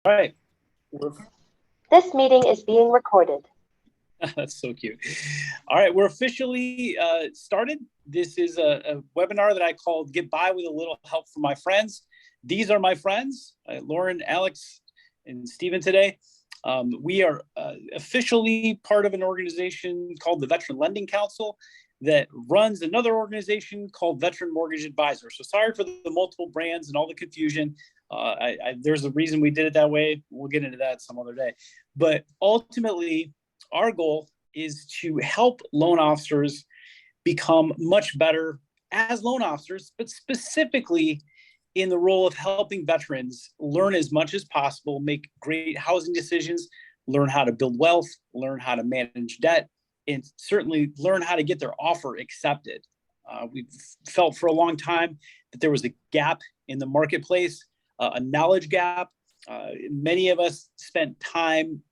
All right. We're, This meeting is being recorded. that's so cute. All right. We're officially started. This is a webinar that I called Get By with a Little Help from My Friends. These are my friends, Lauren, Alex, and Stephen today. We are officially part of an organization called the Veteran Lending Council that runs another organization called Veteran Mortgage Advisor. So sorry for the multiple brands and all the confusion. There's a reason we did it that way. We'll get into that some other day. But ultimately, our goal is to help loan officers become much better as loan officers, but specifically in the role of helping veterans learn as much as possible, make great housing decisions, learn how to build wealth, learn how to manage debt, and certainly learn how to get their offer accepted. We've felt for a long time that there was a gap in the marketplace, a knowledge gap. Many of us spent time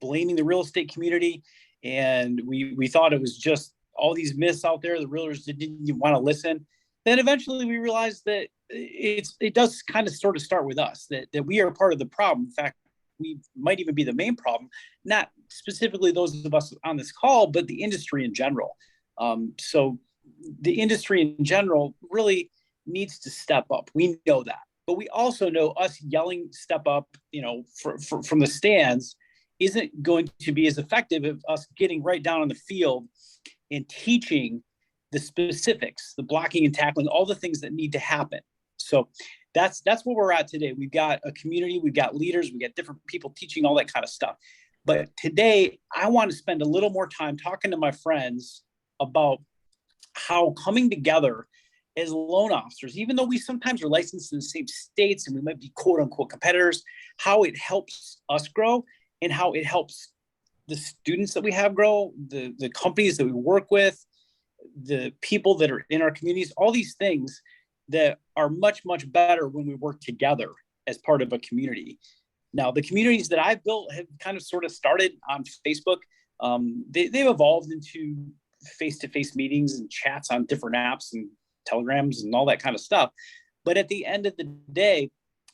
blaming the real estate community, and we thought it was just all these myths out there. The realtors didn't even want to listen. Then eventually we realized that it does kind of sort of start with us, that we are part of the problem. In fact, we might even be the main problem, not specifically those of us on this call, but the industry in general. So the industry in general really needs to step up. We know that, but we also know us yelling "step up," from the stands isn't going to be as effective as us getting right down on the field and teaching the specifics, the blocking and tackling, all the things that need to happen. So that's where we're at today. We've got a community, we've got leaders, we got different people teaching all that kind of stuff. But today, I want to spend a little more time talking to my friends about how coming together as loan officers, even though we sometimes are licensed in the same states and we might be quote unquote competitors, how it helps us grow and how it helps the students that we have grow, the companies that we work with, the people that are in our communities, all these things that are much, much better when we work together as part of a community. Now, the communities that I've built have kind of sort of started on Facebook. They've evolved into face-to-face meetings and chats on different apps and telegrams and all that kind of stuff. But at the end of the day,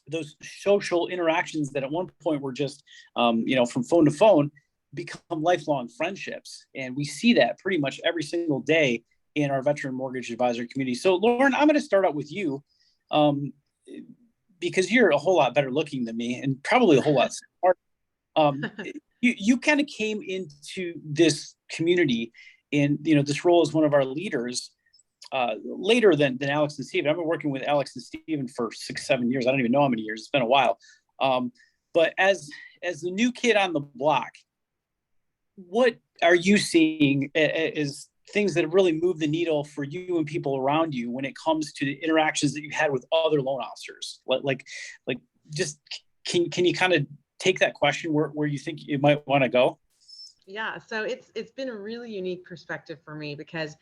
those social interactions that at one point were just, from phone to phone, become lifelong friendships. And we see that pretty much every single day in our veteran mortgage advisor community. So Lauren, I'm going to start out with you because you're a whole lot better looking than me and probably a whole lot smarter. You kind of came into this community in, this role as one of our leaders later than Alex and Stephen. I've been working with Alex and Stephen for 6-7 years. I don't even know how many years. It's been a while. But as the new kid on the block, what are you seeing as things that have really moved the needle for you and people around you when it comes to the interactions that you had with other loan officers? Like just can you kind of take that question where you think you might want to go? Yeah, so it's been a really unique perspective for me because,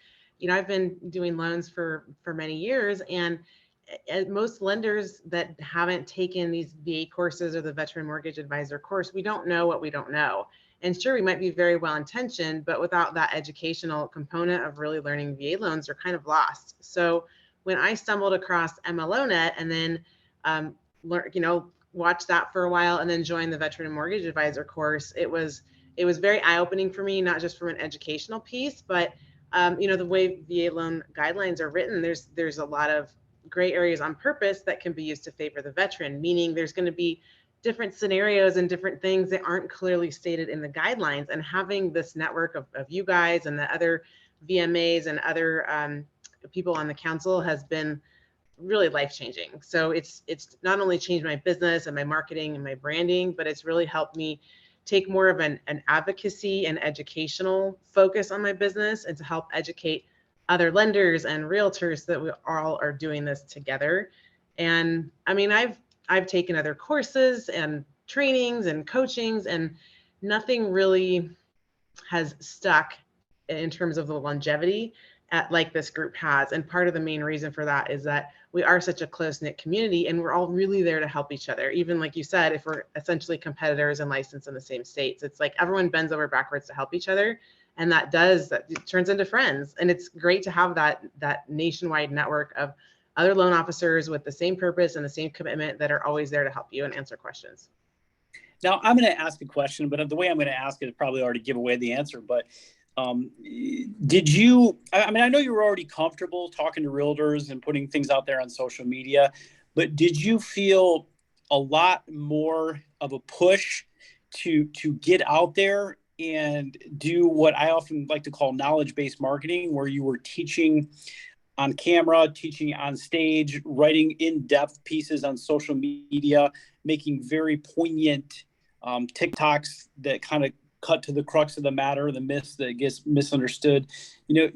I've been doing loans for many years, and most lenders that haven't taken these VA courses or the Veteran Mortgage Advisor course, we don't know what we don't know. And sure, we might be very well intentioned, but without that educational component of really learning VA loans, are kind of lost. So when I stumbled across MLOnet and then watched that for a while and then joined the Veteran Mortgage Advisor course, it was very eye-opening for me, not just from an educational piece, but the way VA loan guidelines are written, there's a lot of gray areas on purpose that can be used to favor the veteran, meaning there's going to be different scenarios and different things that aren't clearly stated in the guidelines. And having this network of you guys and the other VMAs and other people on the council has been really life-changing. So it's not only changed my business and my marketing and my branding, but it's really helped me take more of an advocacy and educational focus on my business and to help educate other lenders and realtors that we all are doing this together. And I mean, I've taken other courses and trainings and coachings, and nothing really has stuck in terms of the longevity like this group has. And part of the main reason for that is that we are such a close-knit community and we're all really there to help each other. Even like you said, if we're essentially competitors and licensed in the same states, it's like everyone bends over backwards to help each other. And that turns into friends. And it's great to have that nationwide network of other loan officers with the same purpose and the same commitment that are always there to help you and answer questions. Now I'm going to ask a question, but the way I'm going to ask it is probably already give away the answer. But did you? I mean, I know you were already comfortable talking to realtors and putting things out there on social media, but did you feel a lot more of a push to get out there and do what I often like to call knowledge-based marketing, where you were teaching on camera, teaching on stage, writing in-depth pieces on social media, making very poignant TikToks that kind of cut to the crux of the matter, the myths that gets misunderstood. You know,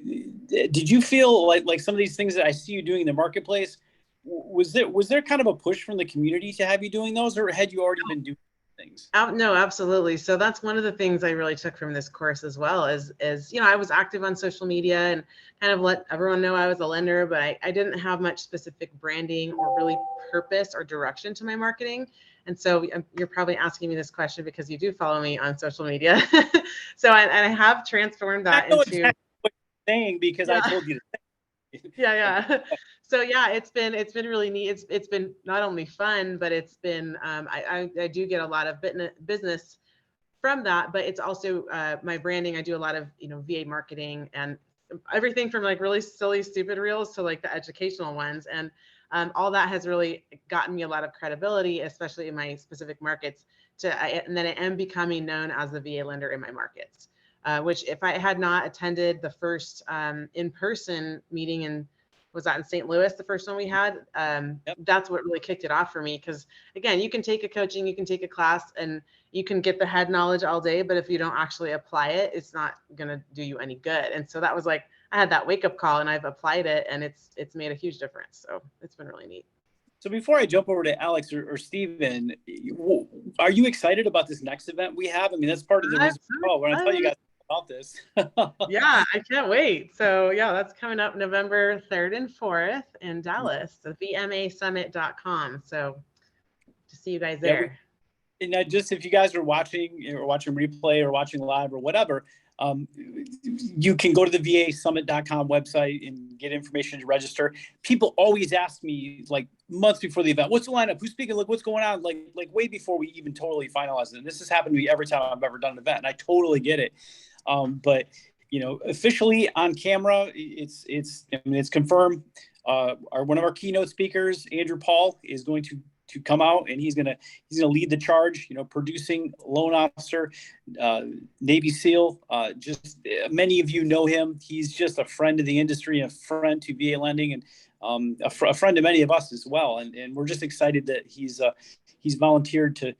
did you feel like some of these things that I see you doing in the marketplace, was there kind of a push from the community to have you doing those, or had you already been doing things? No, absolutely. So that's one of the things I really took from this course as well is, you know, I was active on social media and kind of let everyone know I was a lender, but I didn't have much specific branding or really purpose or direction to my marketing. And so you're probably asking me this question because you do follow me on social media. So I have transformed that I know into exactly what you're saying because yeah. I told you to say. Yeah. So yeah, it's been really neat. It's been not only fun, but it's been I do get a lot of business from that, but it's also my branding. I do a lot of, you know, VA marketing and everything from like really silly, stupid reels to like the educational ones. And all that has really gotten me a lot of credibility, especially in my specific markets. And then I am becoming known as the VA lender in my markets. Which if I had not attended the first in-person meeting was that in St. Louis, the first one we had, Yep. that's what really kicked it off for me. Because again, you can take a coaching, you can take a class, and you can get the head knowledge all day, but if you don't actually apply it, it's not gonna do you any good. And so that was like, I had that wake up call and I've applied it and it's made a huge difference. So it's been really neat. So before I jump over to Alex or Steven, are you excited about this next event we have? I mean, that's part of the reason when I tell you guys about this. Yeah, I can't wait. So yeah, that's coming up November 3rd and 4th in Dallas, the VMAsummit.com. So to see you guys there. And just if you guys are watching replay or watching live or whatever, you can go to the VAsummit.com website and get information to register. People always ask me like months before the event, what's the lineup? Who's speaking? Like what's going on? Like way before we even totally finalize it. And this has happened to me every time I've ever done an event, and I totally get it. But you know, officially on camera, it's confirmed. One of our keynote speakers, Andrew Paul, is going to come out, and he's gonna lead the charge. You know, producing loan officer, Navy SEAL. Just many of you know him. He's just a friend of the industry, a friend to VA lending, and a friend to many of us as well. And we're just excited that he's volunteered to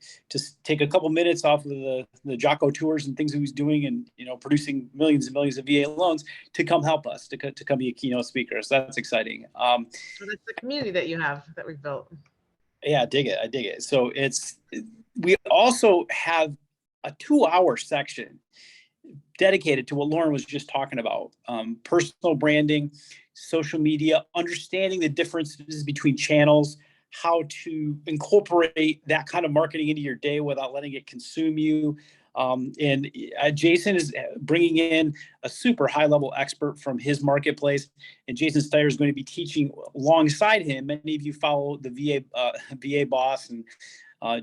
take a couple minutes off of the Jocko tours and things he was doing, and you know, producing millions and millions of VA loans to come help us to come be a keynote speaker. So that's exciting. So that's the community that you have that we've built. Yeah, I dig it. So we also have a 2-hour section dedicated to what Lauren was just talking about, personal branding, social media, understanding the differences between channels, how to incorporate that kind of marketing into your day without letting it consume you. And Jason is bringing in a super high-level expert from his marketplace, and Jason Steyer is going to be teaching alongside him. Many of you follow the VA boss, and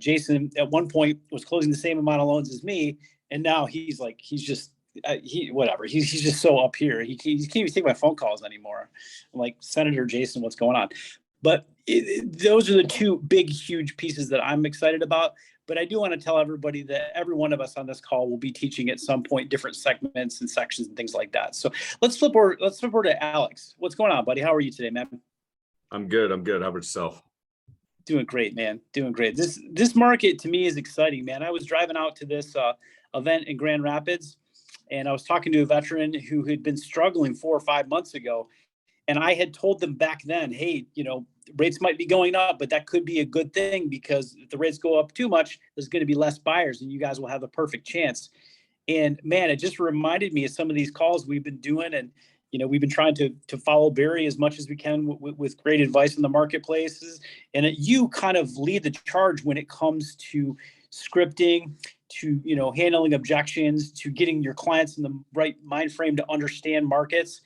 Jason at one point was closing the same amount of loans as me, and now he's just so up here. He can't even take my phone calls anymore. I'm like, Senator Jason, what's going on? But those are the two big, huge pieces that I'm excited about. But I do want to tell everybody that every one of us on this call will be teaching at some point different segments and sections and things like that. So let's flip over to Alex. What's going on, buddy? How are you today, man? I'm good. How about yourself? Doing great, man. Doing great. This market to me is exciting, man. I was driving out to this event in Grand Rapids, and I was talking to a veteran who had been struggling 4 or 5 months ago. And I had told them back then, hey, you know, rates might be going up, but that could be a good thing, because if the rates go up too much, there's going to be less buyers and you guys will have a perfect chance. And man, it just reminded me of some of these calls we've been doing. And, you know, we've been trying to follow Barry as much as we can with great advice in the marketplaces. And you kind of lead the charge when it comes to scripting, to, you know, handling objections, to getting your clients in the right mind frame to understand markets.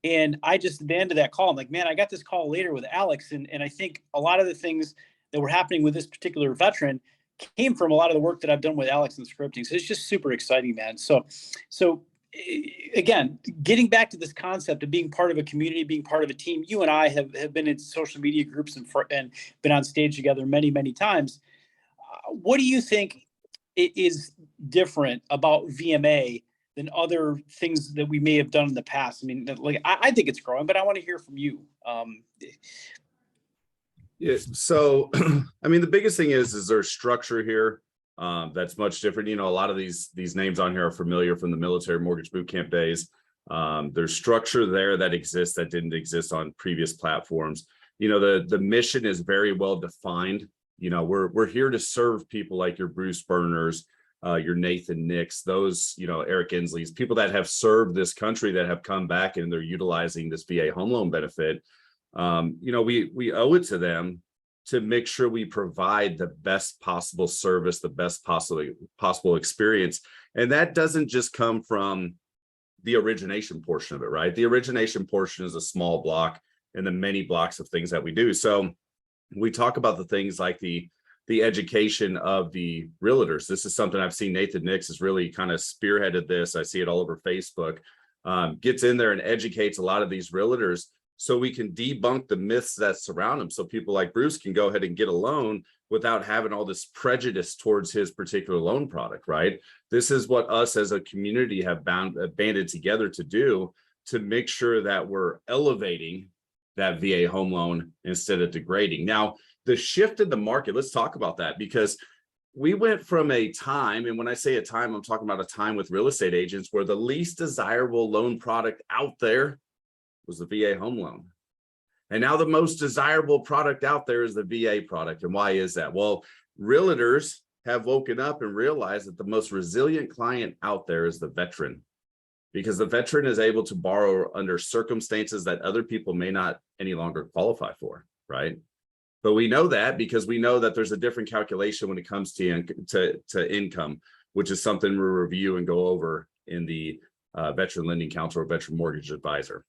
And I just, at the end of that call, I'm like, man, I got this call later with Alex. And I think a lot of the things that were happening with this particular veteran came from a lot of the work that I've done with Alex and scripting. So it's just super exciting, man. So again, getting back to this concept of being part of a community, being part of a team, you and I have been in social media groups and been on stage together many, many times. What do you think is different about VMA than other things that we may have done in the past? I mean, like, I think it's growing, but I want to hear from you. Yeah. So, I mean, the biggest thing is there's structure here that's much different. You know, a lot of these names on here are familiar from the military mortgage boot camp days. There's structure there that exists that didn't exist on previous platforms. You know, the mission is very well defined. You know, we're here to serve people like your Bruce Burners, your Nathan Nicks, those, you know, Eric Insleys, people that have served this country, that have come back and they're utilizing this VA home loan benefit. You know, we owe it to them to make sure we provide the best possible service, the best possible experience. And that doesn't just come from the origination portion of it, right? The origination portion is a small block in the many blocks of things that we do. So we talk about the things like the education of the realtors. This is something I've seen Nathan Nicks has really kind of spearheaded this. I see it all over Facebook, gets in there and educates a lot of these realtors so we can debunk the myths that surround them. So people like Bruce can go ahead and get a loan without having all this prejudice towards his particular loan product, right? This is what us as a community have banded together to do, to make sure that we're elevating that VA home loan instead of degrading. Now, the shift in the market, let's talk about that, because we went from a time, and when I say a time, I'm talking about a time with real estate agents where the least desirable loan product out there was the VA home loan. And now the most desirable product out there is the VA product. And why is that? Well, realtors have woken up and realized that the most resilient client out there is the veteran, because the veteran is able to borrow under circumstances that other people may not any longer qualify for, right? But we know that because we know that there's a different calculation when it comes to income, which is something we'll review and go over in the Veteran Lending Council or Veteran Mortgage Advisor.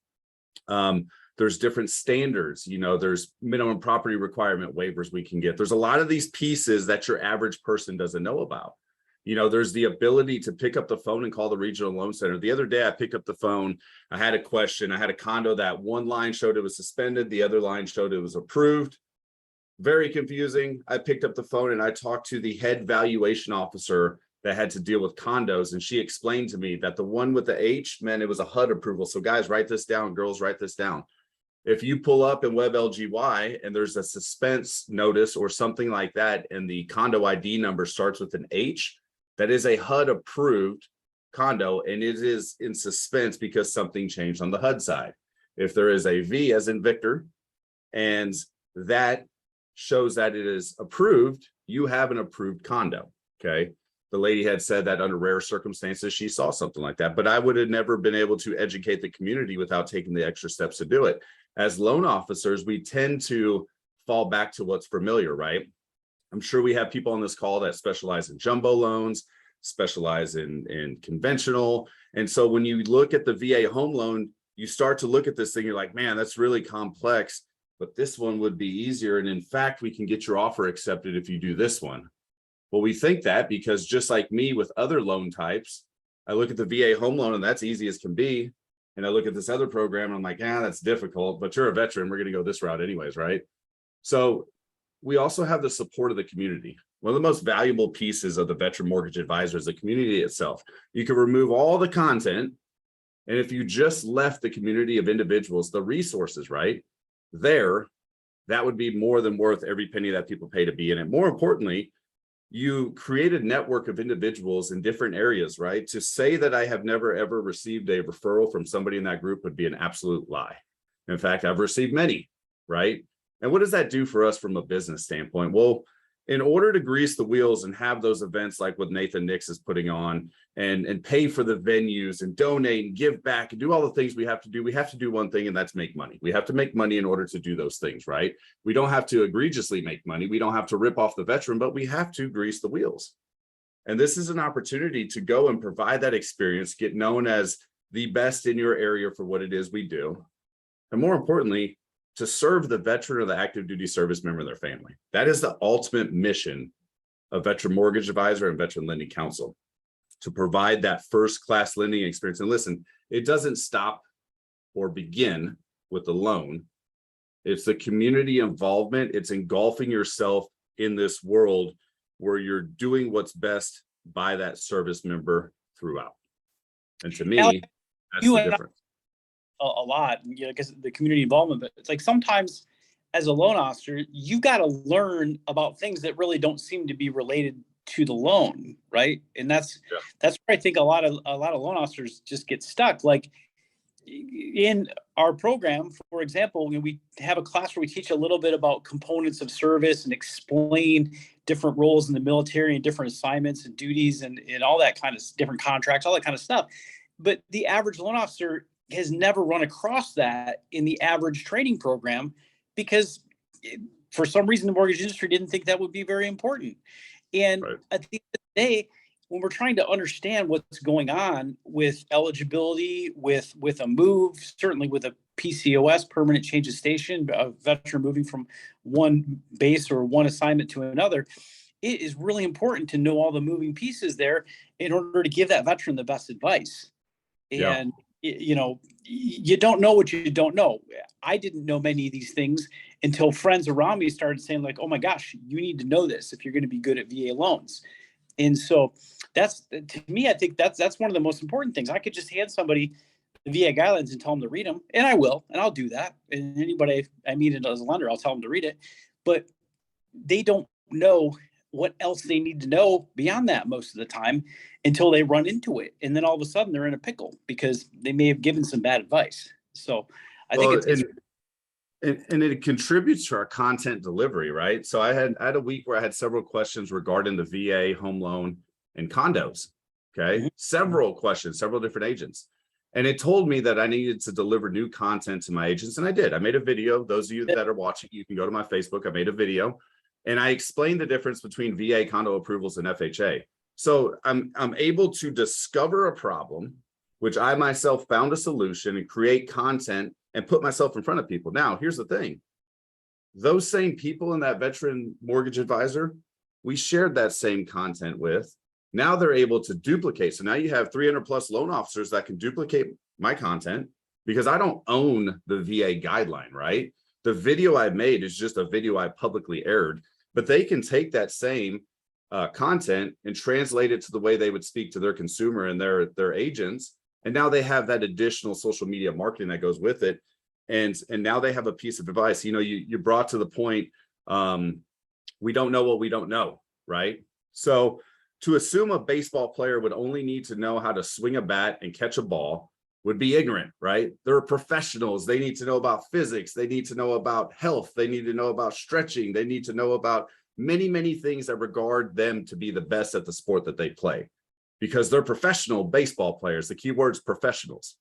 There's different standards, you know, there's minimum property requirement waivers we can get. There's a lot of these pieces that your average person doesn't know about. You know, there's the ability to pick up the phone and call the regional loan center. The other day I picked up the phone, I had a question. I had a condo that one line showed it was suspended, the other line showed it was approved. Very confusing. I picked up the phone and I talked to the head valuation officer that had to deal with condos, and she explained to me that the one with the H meant it was a HUD approval. So guys, write this down, girls, write this down. If you pull up in WebLGY and there's a suspense notice or something like that, and the condo ID number starts with an H, that is a HUD approved condo, and it is in suspense because something changed on the HUD side. If there is a V as in Victor, and that shows that it is approved, you have an approved condo, okay? The lady had said that under rare circumstances, she saw something like that, but I would have never been able to educate the community without taking the extra steps to do it. As loan officers, we tend to fall back to what's familiar, right? I'm sure we have people on this call that specialize in jumbo loans, specialize in conventional. And so when you look at the VA home loan, you start to look at this thing, you're like, man, that's really complex, but this one would be easier. And in fact, we can get your offer accepted if you do this one. Well, we think that because just like me with other loan types, I look at the VA home loan and that's easy as can be. And I look at this other program and I'm like, that's difficult, but you're a veteran. We're going to go this route anyways, right? So we also have the support of the community. One of the most valuable pieces of the Veteran Mortgage Advisor is the community itself. You can remove all the content. And if you just left the community of individuals, the resources, right there, that would be more than worth every penny that people pay to be in it. More importantly, you create a network of individuals in different areas, right? To say that I have never, ever received a referral from somebody in that group would be an absolute lie. In fact, I've received many, right? And what does that do for us from a business standpoint? Well, in order to grease the wheels and have those events like what Nathan Nicks is putting on and pay for the venues and donate and give back and do all the things we have to do one thing, and that's make money. We have to make money in order to do those things, right? We don't have to egregiously make money. We don't have to rip off the veteran, but we have to grease the wheels. And this is an opportunity to go and provide that experience, get known as the best in your area for what it is we do. And more importantly, to serve the veteran or the active duty service member of their family. That is the ultimate mission a veteran mortgage advisor and veteran lending counsel to provide that first-class lending experience. And listen, it doesn't stop or begin with the loan. It's the community involvement. It's engulfing yourself in this world where you're doing what's best by that service member throughout. And to me, Alex, that's you the and difference. a lot, you know, because the community involvement, but it's like sometimes as a loan officer, you got to learn about things that really don't seem to be related to the loan, right? And that's where I think a lot of loan officers just get stuck. Like in our program, for example, we have a class where we teach a little bit about components of service and explain different roles in the military and different assignments and duties and all that kind of different contracts, all that kind of stuff. But the average loan officer has never run across that in the average training program because for some reason the mortgage industry didn't think that would be very important. And at the end of the day, when we're trying to understand what's going on with eligibility, with a move, certainly with a PCOS, permanent change of station, a veteran moving from one base or one assignment to another, it is really important to know all the moving pieces there in order to give that veteran the best advice. And, you know, you don't know what you don't know. I didn't know many of these things until friends around me started saying like, oh my gosh, you need to know this if you're going to be good at VA loans. And so that's, to me, I think that's one of the most important things. I could just hand somebody the VA guidelines and tell them to read them, and I will, and I'll do that. And anybody I meet as a lender, I'll tell them to read it. But they don't know what else they need to know beyond that most of the time until they run into it. And then all of a sudden they're in a pickle because they may have given some bad advice. So I think and it contributes to our content delivery, right? So I had a week where I had several questions regarding the VA, home loan, and condos. Okay. Several questions, several different agents. And it told me that I needed to deliver new content to my agents. And I did. I made a video. Those of you that are watching, you can go to my Facebook. I made a video and I explained the difference between VA condo approvals and FHA. So I'm able to discover a problem, which I myself found a solution, and create content and put myself in front of people. Now, here's the thing. Those same people in that veteran mortgage advisor, we shared that same content with. Now they're able to duplicate. So now you have 300 plus loan officers that can duplicate my content because I don't own the VA guideline, right? The video I made is just a video I publicly aired, but they can take that same content and translate it to the way they would speak to their consumer and their agents. And now they have that additional social media marketing that goes with it. And now they have a piece of advice. You know, you brought to the point, we don't know what we don't know, right? So to assume a baseball player would only need to know how to swing a bat and catch a ball would be ignorant, right? They're professionals. They need to know about physics. They need to know about health. They need to know about stretching. They need to know about many, many things that regard them to be the best at the sport that they play, because they're professional baseball players. The key word is professionals.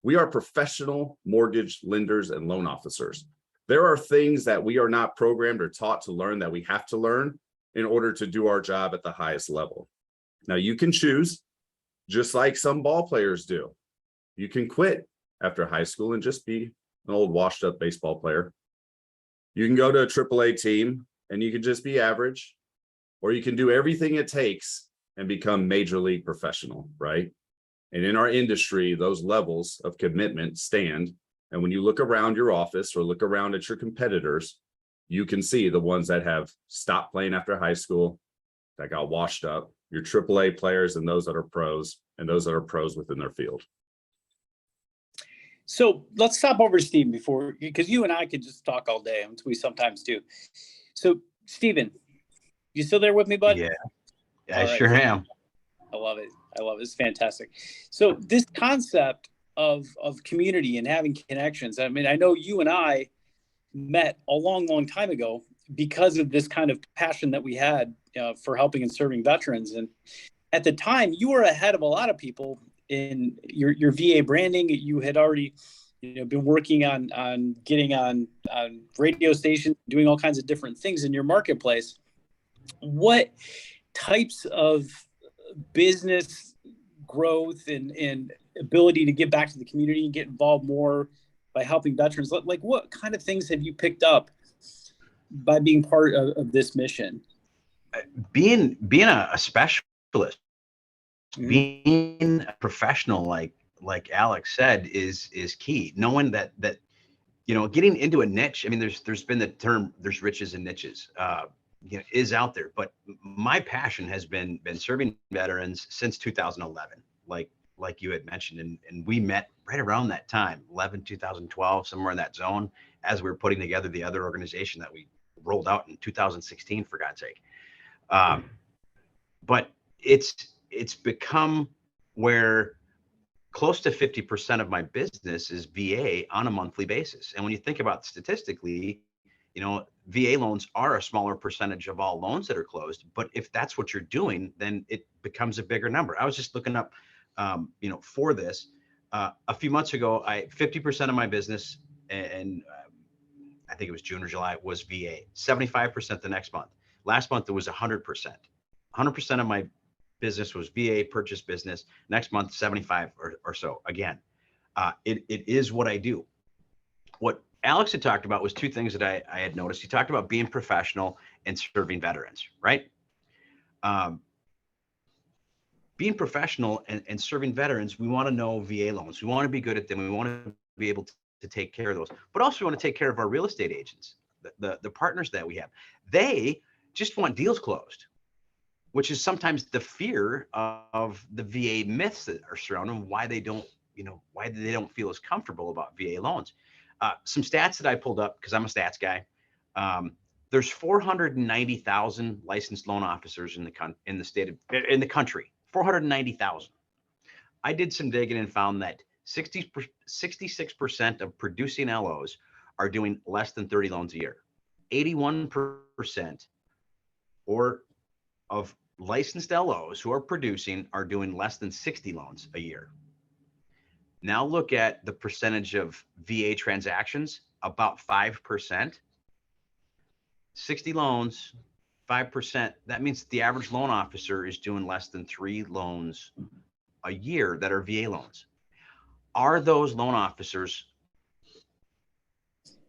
We are professional mortgage lenders and loan officers. There are things that we are not programmed or taught to learn that we have to learn in order to do our job at the highest level. Now you can choose, just like some ball players do. You can quit after high school and just be an old washed up baseball player. You can go to a AAA team and you can just be average, or you can do everything it takes and become major league professional, right? And in our industry, those levels of commitment stand. And when you look around your office or look around at your competitors, you can see the ones that have stopped playing after high school, that got washed up, your AAA players, and those that are pros, and those that are pros within their field. So let's stop over to Steve before, because you and I could just talk all day, and we sometimes do. So Steven, you still there with me, bud? Yeah, I sure am. I love it. I love it. It's fantastic. So this concept of community and having connections, I mean, I know you and I met a long, long time ago because of this kind of passion that we had for helping and serving veterans. And at the time, you were ahead of a lot of people in your VA branding. You had already, been working on getting on radio stations, doing all kinds of different things in your marketplace. What types of business growth and ability to give back to the community and get involved more by helping veterans, like what kind of things have you picked up by being part of this mission? being a specialist, Mhm. being a professional, like Alex said, is key. Knowing that getting into a niche. I mean, there's been the term, there's riches and niches, is out there. But my passion has been serving veterans since 2011, like you had mentioned, and we met right around that time, 2012, somewhere in that zone, as we were putting together the other organization that we rolled out in 2016, for God's sake. But it's become where close to 50% of my business is VA on a monthly basis. And when you think about statistically, VA loans are a smaller percentage of all loans that are closed. But if that's what you're doing, then it becomes a bigger number. I was just looking up, for this, a few months ago, 50% of my business, and I think it was June or July, was VA. 75% the next month. Last month, it was 100%. 100% of my business was VA purchase business. Next month, 75 or so. Again, it is what I do. What Alex had talked about was two things that I had noticed. He talked about being professional and serving veterans, right? Being professional and serving veterans, we want to know VA loans. We want to be good at them. We want to be able to take care of those, but also we want to take care of our real estate agents, the partners that we have. They just want deals closed, which is sometimes the fear of the VA myths that are surrounding why they don't feel as comfortable about VA loans. Some stats that I pulled up, because I'm a stats guy. There's 490,000 licensed loan officers in the country. 490,000. I did some digging and found that 66% of producing LOs are doing less than 30 loans a year. 81% of licensed LOs who are producing are doing less than 60 loans a year. Now look at the percentage of VA transactions, about 5%. 60 loans, 5%. That means the average loan officer is doing less than 3 loans a year that are VA loans. Are those loan officers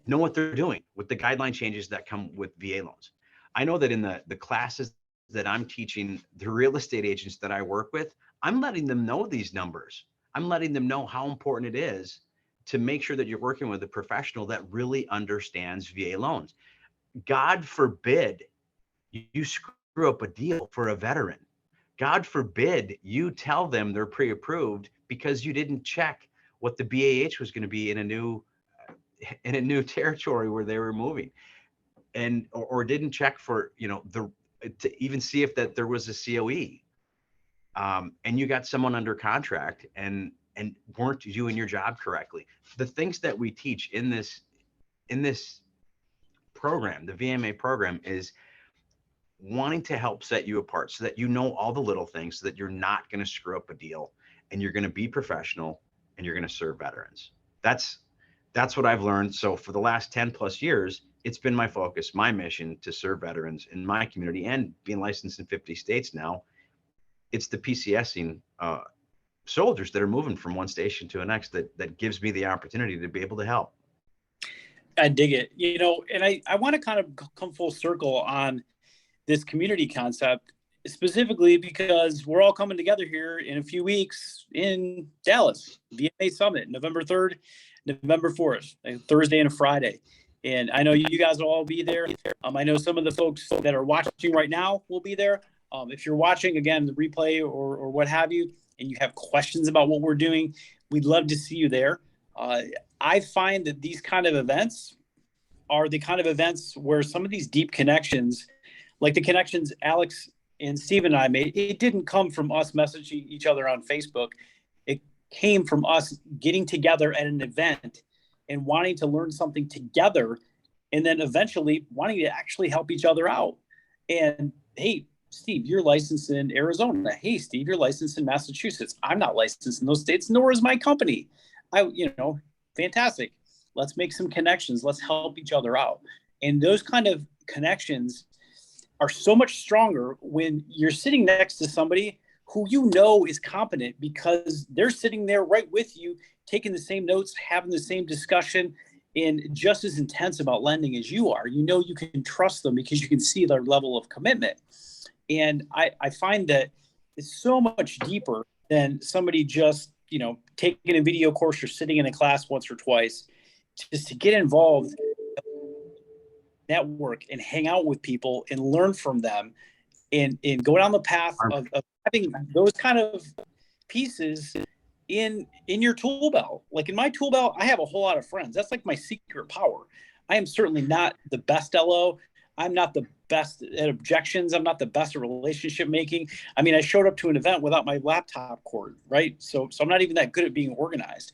know what they're doing with the guideline changes that come with VA loans? I know that in the classes that I'm teaching the real estate agents that I work with, I'm letting them know these numbers. I'm letting them know how important it is to make sure that you're working with a professional that really understands VA loans. God forbid you screw up a deal for a veteran. God forbid you tell them they're pre-approved because you didn't check what the BAH was going to be in a new territory where they were moving, and or didn't check for to even see if that there was a COE, and you got someone under contract and weren't doing your job correctly. The things that we teach in this program, the VMA program, is wanting to help set you apart so that you know all the little things, so that you're not going to screw up a deal, and you're going to be professional and you're going to serve veterans. That's what I've learned. So for the last 10 plus years, it's been my focus, my mission to serve veterans in my community, and being licensed in 50 states now. It's the PCSing soldiers that are moving from one station to the next that gives me the opportunity to be able to help. I dig it. And I want to kind of come full circle on this community concept, specifically because we're all coming together here in a few weeks in Dallas, VMA Summit, November 3rd, November 4th, a Thursday and a Friday. And I know you guys will all be there. I know some of the folks that are watching right now will be there. If you're watching, again, the replay or what have you, and you have questions about what we're doing, we'd love to see you there. I find that these kind of events are the kind of events where some of these deep connections, like the connections Alex and Steve and I made, it didn't come from us messaging each other on Facebook. It came from us getting together at an event and wanting to learn something together, and then eventually wanting to actually help each other out. And hey, Steve, you're licensed in Arizona. Hey, Steve, you're licensed in Massachusetts. I'm not licensed in those states, nor is my company. Fantastic. Let's make some connections. Let's help each other out. And those kind of connections are so much stronger when you're sitting next to somebody who is competent, because they're sitting there right with you, taking the same notes, having the same discussion, and just as intense about lending as you are. You can trust them because you can see their level of commitment. And I find that it's so much deeper than somebody just, taking a video course or sitting in a class once or twice. Just to get involved, network, and hang out with people and learn from them, and go down the path of having those kind of pieces in your tool belt. Like in my tool belt, I have a whole lot of friends. That's like my secret power. I am certainly not the best LO. I'm not the best at objections. I'm not the best at relationship making. I mean, I showed up to an event without my laptop cord, right? So I'm not even that good at being organized.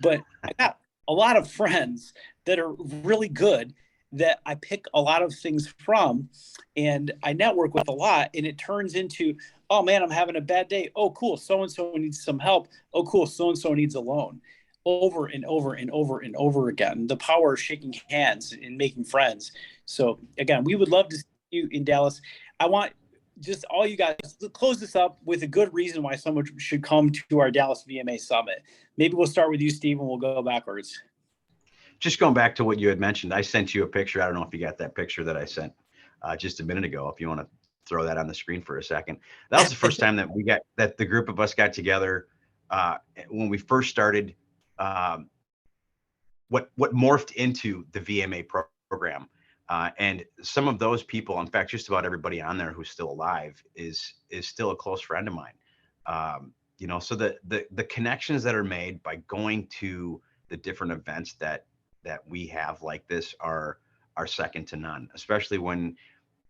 But I got a lot of friends that are really good that I pick a lot of things from, and I network with a lot, and it turns into, oh man, I'm having a bad day. Oh, cool. So-and-so needs some help. Oh, cool. So-and-so needs a loan. Over and over and over and over again. The power of shaking hands and making friends. So again, we would love to see you in Dallas. I want just all you guys to close this up with a good reason why someone should come to our Dallas VMA Summit. Maybe we'll start with you, Steve, and we'll go backwards. Just going back to what you had mentioned, I sent you a picture. I don't know if you got that picture that I sent just a minute ago. If you want to throw that on the screen for a second. That was the first time that the group of us got together when we first started what morphed into the VMA program. And some of those people, in fact, just about everybody on there who's still alive is still a close friend of mine. So the connections that are made by going to the different events that we have like this are second to none, especially when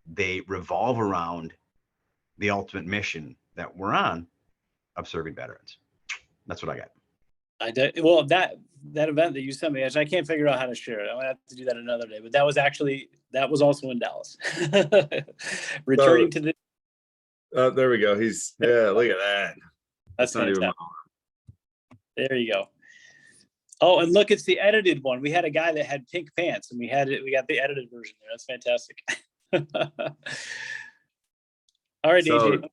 they revolve around the ultimate mission that we're on of serving veterans. That's what I got. I did. Well, that event that you sent me, I can't figure out how to share it. I'm gonna have to do that another day. But that was also in Dallas. Returning to the. There we go. Look at that. That's not even. There you go. Oh, and look, it's the edited one. We had a guy that had pink pants, and we got the edited version there. That's fantastic. All right, AJ.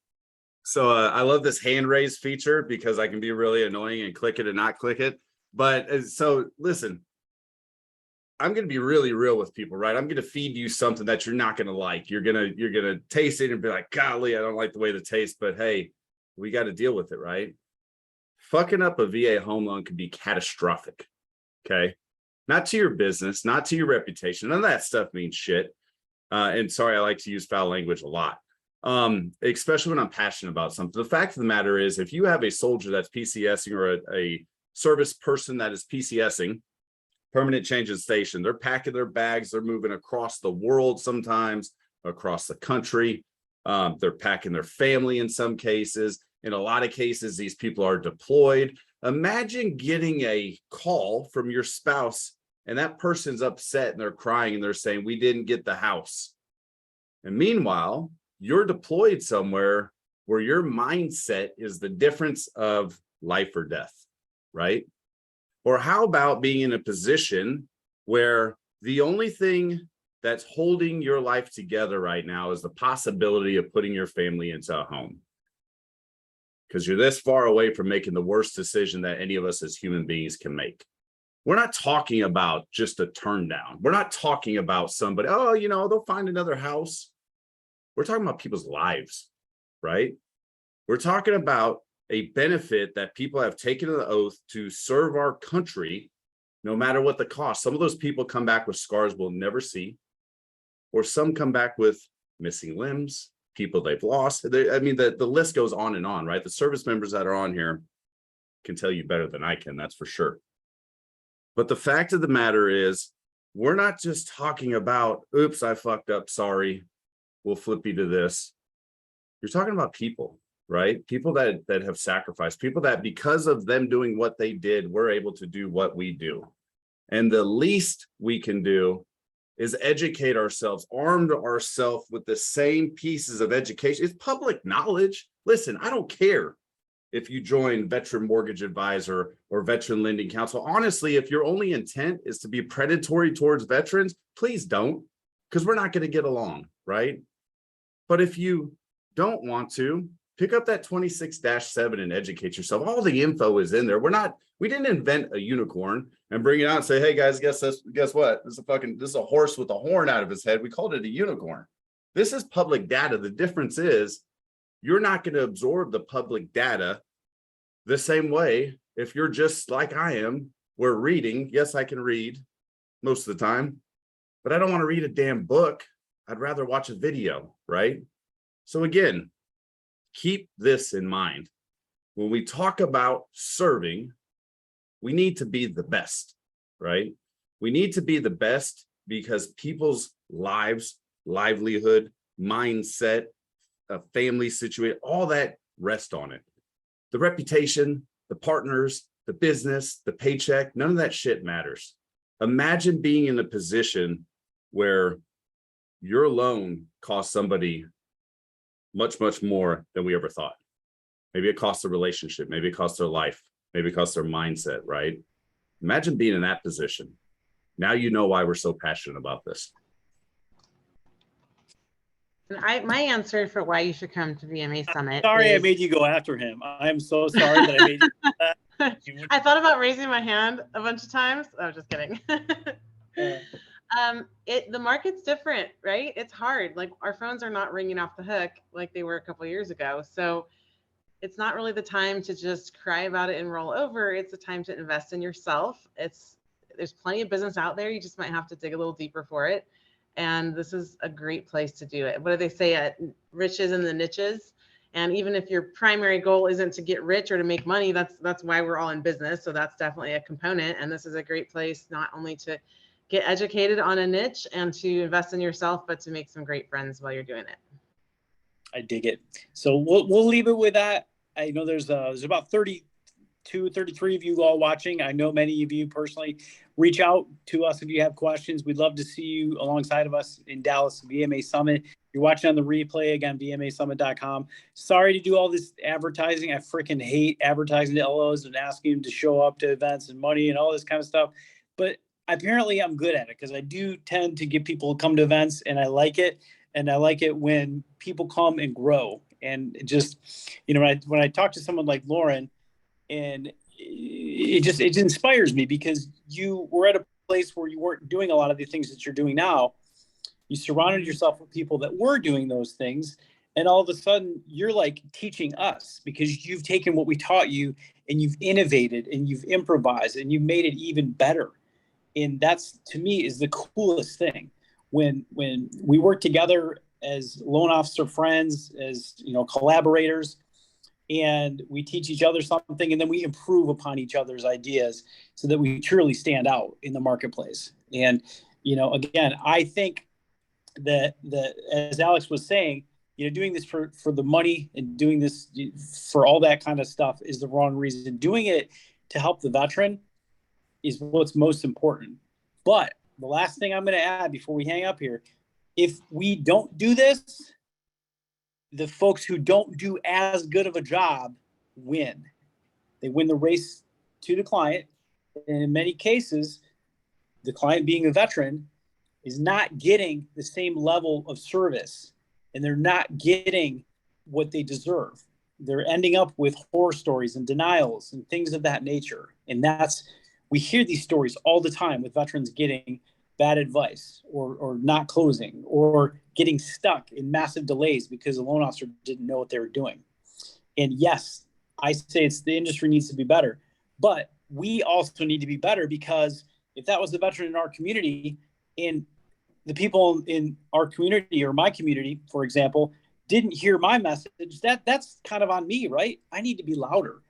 So I love this hand raise feature because I can be really annoying and click it and not click it. But so listen, I'm going to be really real with people, right? I'm going to feed you something that you're not going to like. You're going to taste it and be like, golly, I don't like the way it tastes, but hey, we got to deal with it, right? Fucking up a VA home loan could be catastrophic. Okay. Not to your business, not to your reputation. None of that stuff means shit. And sorry, I like to use foul language a lot. Especially when I'm passionate about something. The fact of the matter is, if you have a soldier that's PCSing or a service person that is PCSing, permanent change in station, they're packing their bags, they're moving across the world, sometimes across the country. They're packing their family in some cases. In a lot of cases, these people are deployed. Imagine getting a call from your spouse and that person's upset and they're crying and they're saying, we didn't get the house. And meanwhile, you're deployed somewhere where your mindset is the difference of life or death, right? Or how about being in a position where the only thing that's holding your life together right now is the possibility of putting your family into a home? Because you're this far away from making the worst decision that any of us as human beings can make. We're not talking about just a turn down. We're not talking about somebody, they'll find another house. We're talking about people's lives, right? We're talking about a benefit that people have taken an oath to serve our country, no matter what the cost. Some of those people come back with scars we'll never see, or some come back with missing limbs, people they've lost. The list goes on and on, right? The service members that are on here can tell you better than I can, that's for sure. But the fact of the matter is, we're not just talking about, oops, I fucked up, sorry, we'll flip you to this. You're talking about people, right? People that have sacrificed, people that because of them doing what they did, we're able to do what we do. And the least we can do is educate ourselves, arm ourselves with the same pieces of education. It's public knowledge. Listen, I don't care if you join Veteran Mortgage Advisor or Veteran Lending Council. Honestly, if your only intent is to be predatory towards veterans, please don't, because we're not going to get along, right? But if you don't want to, pick up that 26-7 and educate yourself. All the info is in there. We didn't invent a unicorn and bring it out and say, hey guys, guess what? This is a horse with a horn out of his head. We called it a unicorn. This is public data. The difference is you're not going to absorb the public data the same way if you're just like I am. We're reading. Yes, I can read most of the time, but I don't want to read a damn book. I'd rather watch a video, right? So again, keep this in mind. When we talk about serving, we need to be the best, right? We need to be the best because people's lives, livelihood, mindset, a family situation, all that rest on it. The reputation, the partners, the business, the paycheck, none of that shit matters. Imagine being in a position where your loan costs somebody much, much more than we ever thought. Maybe it costs a relationship, maybe it costs their life, maybe it costs their mindset, right? Imagine being in that position. Now you know why we're so passionate about this. And my answer for why you should come to VMA Summit. Sorry, I made you go after him. I'm so sorry that I made you do that. I thought about raising my hand a bunch of times. I'm just kidding. The market's different, right? It's hard. Like our phones are not ringing off the hook like they were a couple of years ago. So it's not really the time to just cry about it and roll over. It's the time to invest in yourself. There's plenty of business out there. You just might have to dig a little deeper for it. And this is a great place to do it. What do they say? Riches in the niches. And even if your primary goal isn't to get rich or to make money, that's why we're all in business. So that's definitely a component. And this is a great place not only to get educated on a niche and to invest in yourself, but to make some great friends while you're doing it. I dig it. So we'll leave it with that. I know there's about 32, 33 of you all watching. I know many of you personally. Reach out to us if you have questions. We'd love to see you alongside of us in Dallas VMA Summit. You're watching on the replay, again, vmasummit.com. Sorry to do all this advertising. I freaking hate advertising to LOs and asking them to show up to events and money and all this kind of stuff. But apparently I'm good at it because I do tend to get people to come to events and I like it. And I like it when people come and grow. And just, when I talk to someone like Lauren, and it inspires me because you were at a place where you weren't doing a lot of the things that you're doing now. You surrounded yourself with people that were doing those things. And all of a sudden you're like teaching us because you've taken what we taught you and you've innovated and you've improvised and you've made it even better. And that's, to me, is the coolest thing. When we work together as loan officer friends, as collaborators, and we teach each other something, and then we improve upon each other's ideas so that we truly stand out in the marketplace. And again, I think that as Alex was saying, doing this for the money and doing this for all that kind of stuff is the wrong reason. Doing it to help the veteran is what's most important. But the last thing I'm going to add before we hang up here, if we don't do this, the folks who don't do as good of a job win. They win the race to the client. And in many cases, the client, being a veteran, is not getting the same level of service, and they're not getting what they deserve. They're ending up with horror stories and denials and things of that nature. And we hear these stories all the time with veterans getting bad advice or not closing or getting stuck in massive delays because the loan officer didn't know what they were doing. And yes, I say the industry needs to be better, but we also need to be better, because if that was the veteran in our community and the people in our community or my community, for example, didn't hear my message, that's kind of on me, right? I need to be louder.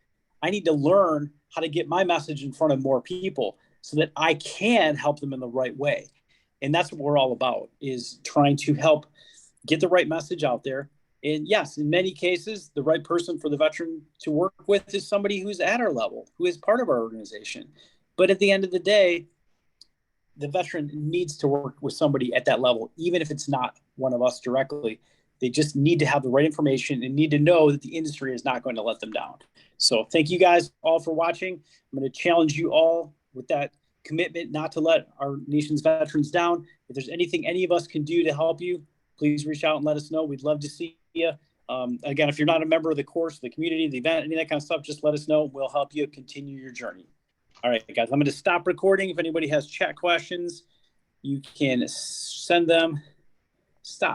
I need to learn how to get my message in front of more people so that I can help them in the right way. And that's what we're all about, is trying to help get the right message out there. And yes, in many cases, the right person for the veteran to work with is somebody who's at our level, who is part of our organization. But at the end of the day, the veteran needs to work with somebody at that level, even if it's not one of us directly. They just need to have the right information and need to know that the industry is not going to let them down. So thank you guys all for watching. I'm going to challenge you all with that commitment not to let our nation's veterans down. If there's anything any of us can do to help you, please reach out and let us know. We'd love to see you. Again, if you're not a member of the course, the community, the event, any of that kind of stuff, just let us know. We'll help you continue your journey. All right, guys, I'm going to stop recording. If anybody has chat questions, you can send them. Stop.